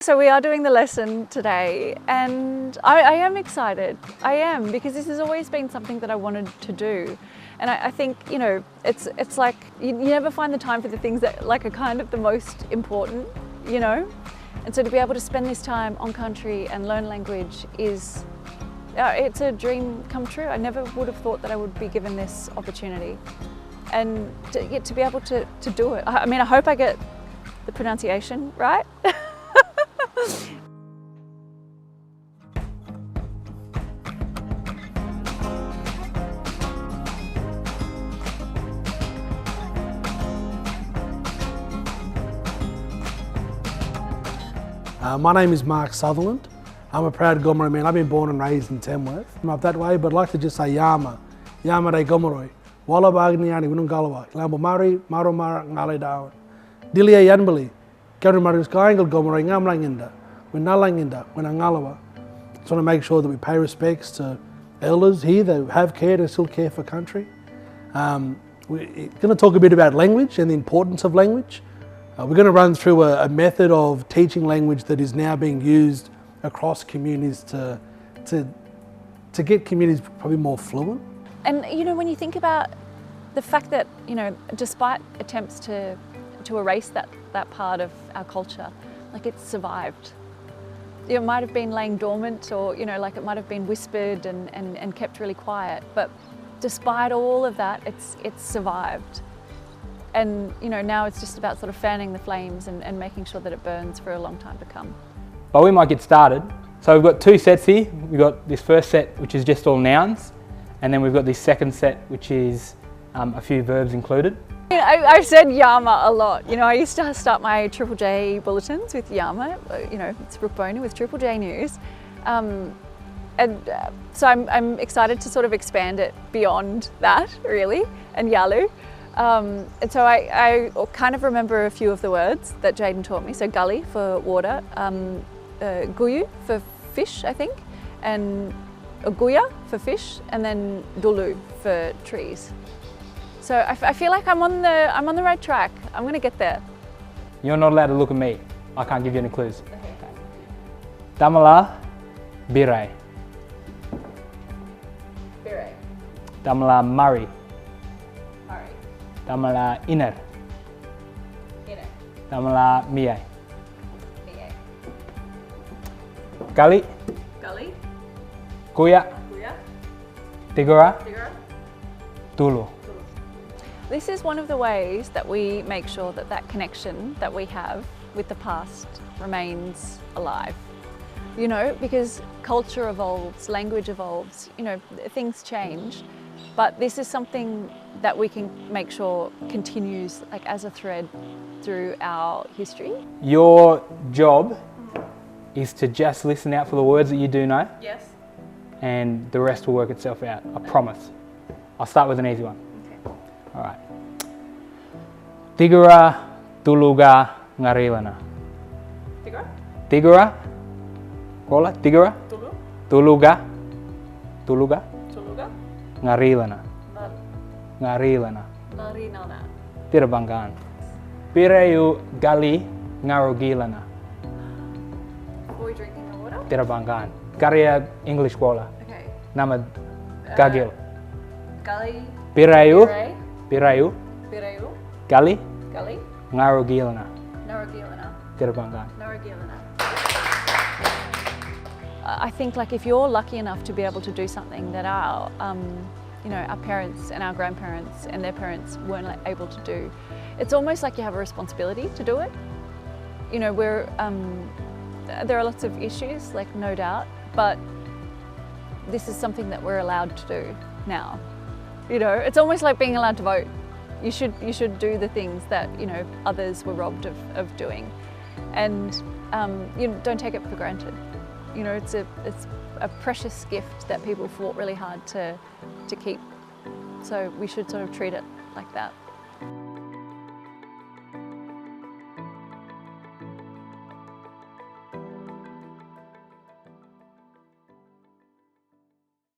So we are doing the lesson today, and I am excited. I am, because this has always been something that I wanted to do. And I think, you know, it's like you never find the time for the things that like are kind of the most important, you know? And so to be able to spend this time on country and learn language is, it's a dream come true. I never would have thought that I would be given this opportunity. And to be able to do it. I mean, I hope I get the pronunciation right. My name is Mark Sutherland. I'm a proud Gomeroi man. I've been born and raised in Tamworth. I'm up that way, but I'd like to just say Yama. Yama de Gomeroi. Walla Bagniani, Winungalawa. Lambo Mari, Maromara, Ngale Down. Dilia Yanbali. Gamilaroi Skyangel Gomeroi, Ngamlanginda. Winalanginda, Winangalawa. Just want to make sure that we pay respects to elders here that have cared and still care for country. We're going to talk a bit about language and the importance of language. We're going to run through a method of teaching language that is now being used across communities to get communities probably more fluent. And you know, when you think about the fact that, you know, despite attempts to erase that part of our culture, like it's survived. It might have been laying dormant, or, you know, like it might have been whispered and kept really quiet, but despite all of that, it's survived. And, you know, now it's just about sort of fanning the flames and making sure that it burns for a long time to come. But we might get started. So we've got two sets here. We've got this first set, which is just all nouns. And then we've got this second set, which is a few verbs included. I've said Yama a lot. You know, I used to start my Triple J bulletins with Yama. You know, it's Brooke Boney with Triple J News. So I'm excited to sort of expand it beyond that, really, and Yalu. And so I kind of remember a few of the words that Jayden taught me. So gully for water, guyu for fish, I think, and guya for fish, and then dulu for trees. So I feel like I'm on the right track. I'm going to get there. You're not allowed to look at me. I can't give you any clues. Okay. Damala birai. Birai. Damala mari. Mari. Damala iner. Iner. Damala miai. Miai. Gali. Gully. Guya. Guya. Tigura. Tigura. Dulu. This is one of the ways that we make sure that that connection that we have with the past remains alive. You know, because culture evolves, language evolves, you know, things change, but this is something that we can make sure continues like as a thread through our history. Your job is to just listen out for the words that you do know. Yes. And the rest will work itself out, I promise. I'll start with an easy one. All right. Tigura, tuluga, ngarilana. Tigura? Tigura. Kola, tigura. Tulu. Tuluga. Tuluga. Tuluga. Ngarilana. Ngarilana. Narinana. Tirabangan. Pireyu gali ngarugilana. Are we drinking the water? Tirabangan. Karya English kola. Okay. Nama gagil. Gully. Pirayu. Pirai. Pirayu. Pirayu. Gali. Gully. Ngarugilana. Naragilana. Tirabangan. Naragilana. I think like if you're lucky enough to be able to do something that our, you know, our parents and our grandparents and their parents weren't able to do, it's almost like you have a responsibility to do it. You know, there are lots of issues, like no doubt, but this is something that we're allowed to do now. You know, it's almost like being allowed to vote. You should do the things that, you know, others were robbed of doing, and you know, don't take it for granted. You know, it's a precious gift that people fought really hard to keep. So we should sort of treat it like that.